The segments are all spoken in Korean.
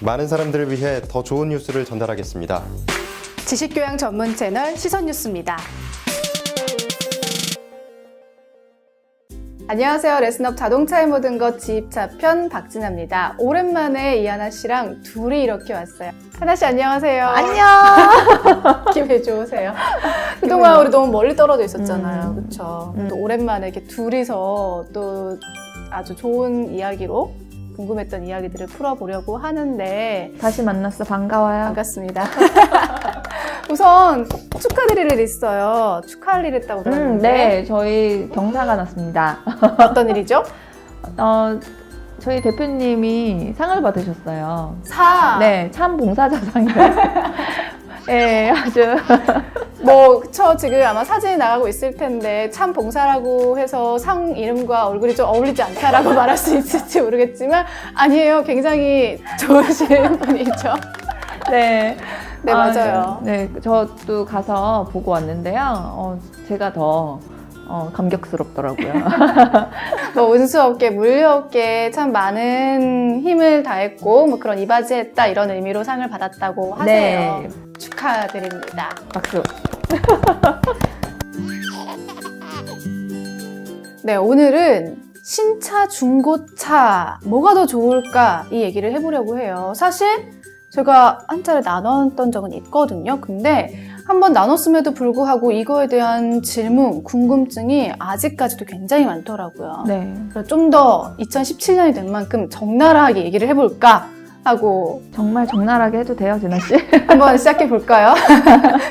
많은 사람들을 위해 더 좋은 뉴스를 전달하겠습니다. 지식교양 전문 채널 시선뉴스입니다. 안녕하세요. 레슨업 자동차의 모든 것 지입차편 박진아입니다. 오랜만에 이하나 씨랑 둘이 이렇게 왔어요. 하나 씨 안녕하세요. 안녕. 기분이 좋으세요? 그동안 우리 너무 멀리 떨어져 있었잖아요. 그렇죠? 또 오랜만에 이렇게 둘이서 또 아주 좋은 이야기로 궁금했던 이야기들을 풀어보려고 하는데 다시 만났어. 반가워요. 반갑습니다. 우선 축하드릴 일이 있어요. 축하할 일 있다고 들었는데 네, 저희 경사가 났습니다. 어떤 일이죠? 저희 대표님이 상을 받으셨어요. 네, 참 봉사자상이요. 네, 아주. 그쵸. 지금 아마 사진이 나가고 있을 텐데, 참 봉사라고 해서 상 이름과 얼굴이 좀 어울리지 않다라고 말할 수 있을지 모르겠지만, 아니에요. 굉장히 좋으신 분이죠. 네. 네, 맞아요. 네, 저도 가서 보고 왔는데요. 제가 더 감격스럽더라고요. 운수 없게, 물류 없게 참 많은 힘을 다했고, 그런 이바지했다 이런 의미로 상을 받았다고 하세요. 네. 축하드립니다. 박수. 네, 오늘은 신차, 중고차 뭐가 더 좋을까 이 얘기를 해보려고 해요. 사실 제가 한 차례 나눴던 적은 있거든요. 근데 한번 나눴음에도 불구하고 이거에 대한 질문, 궁금증이 아직까지도 굉장히 많더라고요. 네. 그래서 좀 더 2017년이 된 만큼 적나라하게 얘기를 해볼까 하고 정말 적나라하게 해도 돼요, 진아 씨? 한번 시작해 볼까요?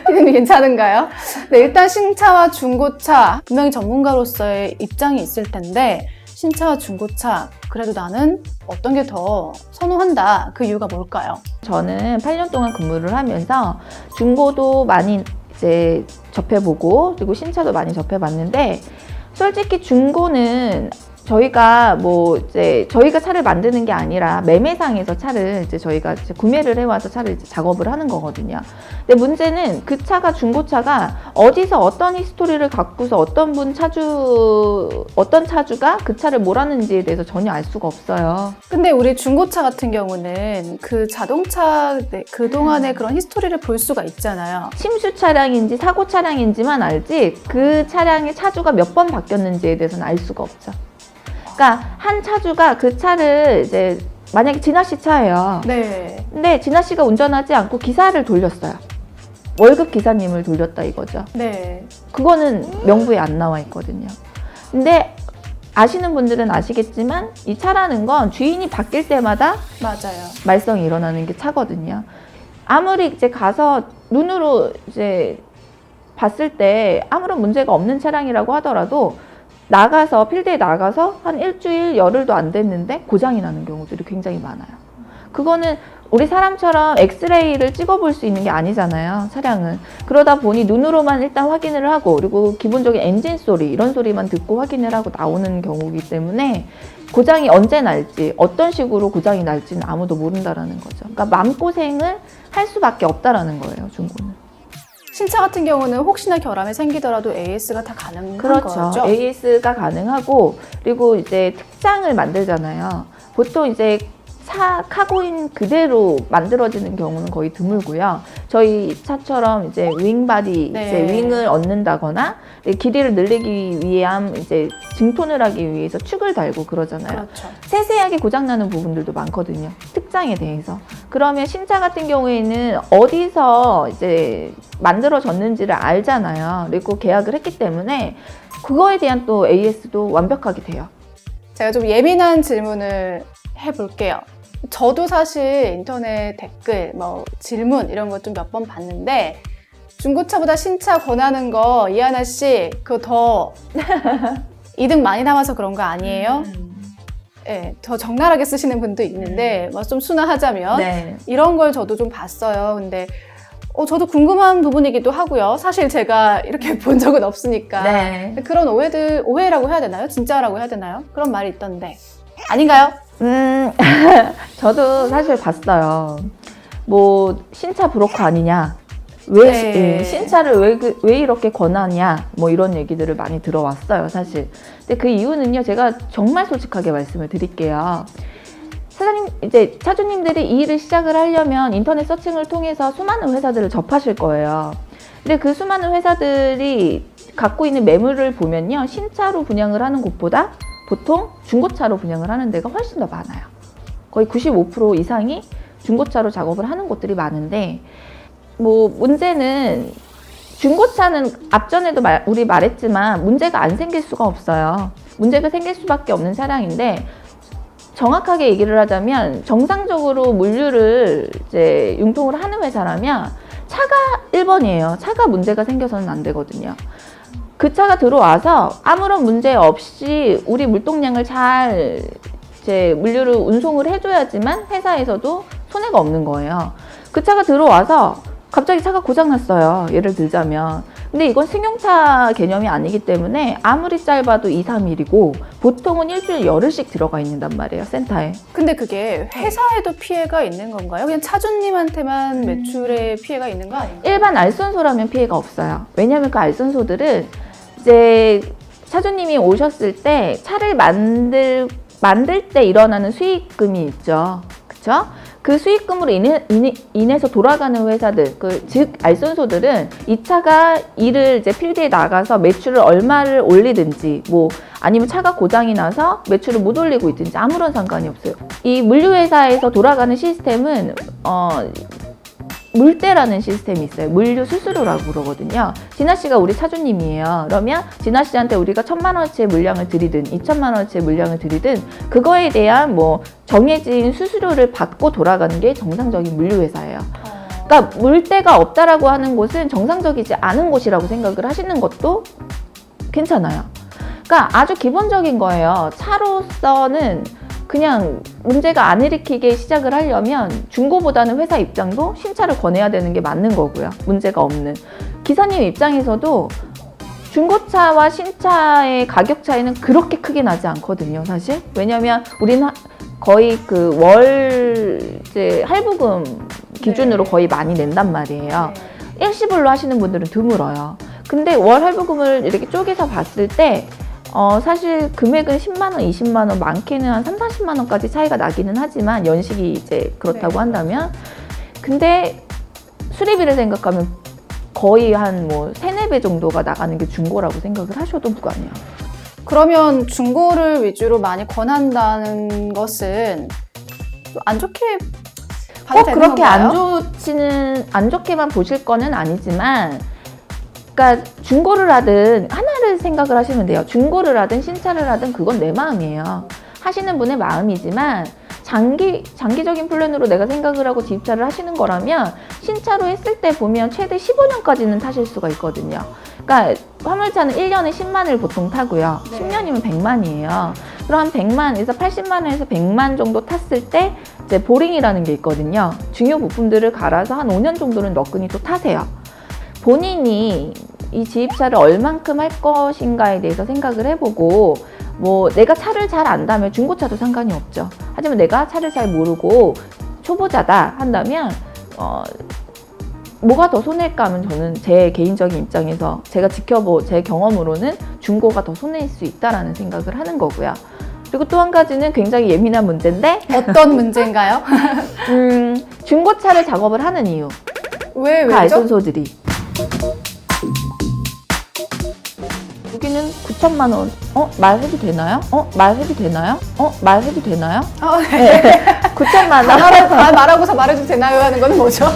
피디님 괜찮은가요? 네, 일단 신차와 중고차 분명히 전문가로서의 입장이 있을 텐데 신차와 중고차 그래도 나는 어떤 게 더 선호한다. 그 이유가 뭘까요? 저는 8년 동안 근무를 하면서 중고도 많이 이제 접해보고 그리고 신차도 많이 접해봤는데 솔직히 중고는 저희가 저희가 차를 만드는 게 아니라 매매상에서 차를 저희가 구매를 해와서 차를 작업을 하는 거거든요. 근데 문제는 그 차가 중고차가 어디서 어떤 히스토리를 갖고서 어떤 차주가 그 차를 몰았는지에 대해서 전혀 알 수가 없어요. 근데 우리 중고차 같은 경우는 그 자동차 그동안의 그런 히스토리를 볼 수가 있잖아요. 침수 차량인지 사고 차량인지만 알지 그 차량의 차주가 몇 번 바뀌었는지에 대해서는 알 수가 없죠. 그러니까 한 차주가 그 차를 만약에 진아 씨 차예요. 네. 근데 진아 씨가 운전하지 않고 기사를 돌렸어요. 월급 기사님을 돌렸다 이거죠. 네. 그거는 명부에 안 나와 있거든요. 근데 아시는 분들은 아시겠지만 이 차라는 건 주인이 바뀔 때마다 맞아요. 말썽이 일어나는 게 차거든요. 아무리 가서 눈으로 봤을 때 아무런 문제가 없는 차량이라고 하더라도 필드에 나가서 한 일주일, 열흘도 안 됐는데 고장이 나는 경우들이 굉장히 많아요. 그거는 우리 사람처럼 엑스레이를 찍어볼 수 있는 게 아니잖아요, 차량은. 그러다 보니 눈으로만 일단 확인을 하고 그리고 기본적인 엔진 소리, 이런 소리만 듣고 확인을 하고 나오는 경우이기 때문에 고장이 언제 날지, 어떤 식으로 고장이 날지는 아무도 모른다라는 거죠. 그러니까 마음고생을 할 수밖에 없다라는 거예요, 중고는. 신차 같은 경우는 혹시나 결함이 생기더라도 AS가 다 가능한 그렇죠. 거죠? AS가 가능하고 그리고 특장을 만들잖아요. 보통 카고인 그대로 만들어지는 경우는 거의 드물고요. 저희 차처럼 윙바디, 네. 윙을 얻는다거나 길이를 늘리기 위한 증톤을 하기 위해서 축을 달고 그러잖아요. 그렇죠. 세세하게 고장나는 부분들도 많거든요. 특장에 대해서. 그러면 신차 같은 경우에는 어디서 만들어졌는지를 알잖아요. 그리고 계약을 했기 때문에 그거에 대한 또 AS도 완벽하게 돼요. 제가 좀 예민한 질문을 해볼게요. 저도 사실 인터넷 댓글, 질문 이런 거 좀 몇 번 봤는데 중고차보다 신차 권하는 거 이하나 씨 그거 더 이득 많이 남아서 그런 거 아니에요? 네, 더 적나라하게 쓰시는 분도 있는데 좀 순화하자면 네. 이런 걸 저도 좀 봤어요. 근데 저도 궁금한 부분이기도 하고요. 사실 제가 이렇게 본 적은 없으니까 네. 그런 오해라고 해야 되나요? 진짜라고 해야 되나요? 그런 말이 있던데 아닌가요? 저도 사실 봤어요. 신차 브로커 아니냐? 네. 신차를 왜 이렇게 권하냐? 이런 얘기들을 많이 들어왔어요, 사실. 근데 그 이유는요, 제가 정말 솔직하게 말씀을 드릴게요. 사장님, 이제 차주님들이 이 일을 시작을 하려면 인터넷 서칭을 통해서 수많은 회사들을 접하실 거예요. 근데 그 수많은 회사들이 갖고 있는 매물을 보면요, 신차로 분양을 하는 곳보다 보통 중고차로 분양을 하는 데가 훨씬 더 많아요. 거의 95% 이상이 중고차로 작업을 하는 곳들이 많은데, 뭐 문제는 중고차는 앞전에도 우리 말했지만 문제가 안 생길 수가 없어요. 문제가 생길 수밖에 없는 차량인데, 정확하게 얘기를 하자면 정상적으로 물류를 이제 융통을 하는 회사라면 차가 1번이에요. 차가 문제가 생겨서는 안 되거든요. 그 차가 들어와서 아무런 문제 없이 우리 물동량을 잘 이제 물류를 운송을 해줘야지만 회사에서도 손해가 없는 거예요. 그 차가 들어와서 갑자기 차가 고장났어요. 예를 들자면. 근데 이건 승용차 개념이 아니기 때문에 아무리 짧아도 2, 3일이고 보통은 일주일 열흘씩 들어가 있는단 말이에요, 센터에. 근데 그게 회사에도 피해가 있는 건가요? 그냥 차주님한테만 매출에 피해가 있는 거 아닌가요? 일반 알선소라면 피해가 없어요. 왜냐하면 그 알선소들은 이제 차주님이 오셨을 때 차를 만들 때 일어나는 수익금이 있죠. 그쵸? 그 수익금으로 인해서 돌아가는 회사들, 즉 알선소들은 이 차가 일을 이제 필드에 나가서 매출을 얼마를 올리든지, 뭐 아니면 차가 고장이 나서 매출을 못 올리고 있든지 아무런 상관이 없어요. 이 물류회사에서 돌아가는 시스템은 물대라는 시스템이 있어요. 물류 수수료라고 그러거든요. 진아 씨가 우리 차주님이에요. 그러면 진아 씨한테 우리가 1,000만 원어치의 물량을 드리든 2,000만 원어치의 물량을 드리든 그거에 대한 뭐 정해진 수수료를 받고 돌아가는 게 정상적인 물류회사예요. 그러니까 물대가 없다라고 하는 곳은 정상적이지 않은 곳이라고 생각을 하시는 것도 괜찮아요. 그러니까 아주 기본적인 거예요. 차로서는 그냥 문제가 안 일으키게 시작을 하려면 중고보다는 회사 입장도 신차를 권해야 되는 게 맞는 거고요. 문제가 없는. 기사님 입장에서도 중고차와 신차의 가격 차이는 그렇게 크게 나지 않거든요, 사실. 왜냐면 우리는 거의 그 월 이제 할부금 기준으로 거의 많이 낸단 말이에요. 일시불로 하시는 분들은 드물어요. 근데 월 할부금을 이렇게 쪼개서 봤을 때 사실 금액은 10만 원, 20만 원, 많게는 한 3, 40만 원까지 차이가 나기는 하지만 연식이 이제 그렇다고 한다면, 근데 수리비를 생각하면 거의 한 뭐 3, 4배 정도가 나가는 게 중고라고 생각을 하셔도 무관해요. 그러면 중고를 위주로 많이 권한다는 것은 좀 안 좋게 봐도 되는 그렇게 건가요? 안 좋게만 보실 거는 아니지만, 그러니까 중고를 하든 하나를 생각을 하시면 돼요. 중고를 하든 신차를 하든 그건 내 마음이에요. 하시는 분의 마음이지만 장기적인 플랜으로 내가 생각을 하고 집차를 하시는 거라면 신차로 했을 때 보면 최대 15년까지는 타실 수가 있거든요. 그러니까 화물차는 1년에 10만을 보통 타고요. 네. 10년이면 100만이에요. 그럼 100만에서 80만 원에서 100만 정도 탔을 때 이제 보링이라는 게 있거든요. 중요 부품들을 갈아서 한 5년 정도는 너끈히 또 타세요. 본인이 이 지입차를 얼만큼 할 것인가에 대해서 생각을 해보고, 뭐 내가 차를 잘 안다면 중고차도 상관이 없죠. 하지만 내가 차를 잘 모르고 초보자다 한다면 뭐가 더 손해일까 하면 저는 제 개인적인 입장에서 제가 제 경험으로는 중고가 더 손해일 수 있다라는 생각을 하는 거고요. 그리고 또 한 가지는 굉장히 예민한 문제인데, 어떤 문제인가요? 중고차를 작업을 하는 이유. 왜죠? 알선소들이 여기는 9천만 원. 말해도 되나요? 말해도 되나요? 말해도 되나요? 네. 9천만 원. 말하고서 말해도 되나요? 하는 건 뭐죠?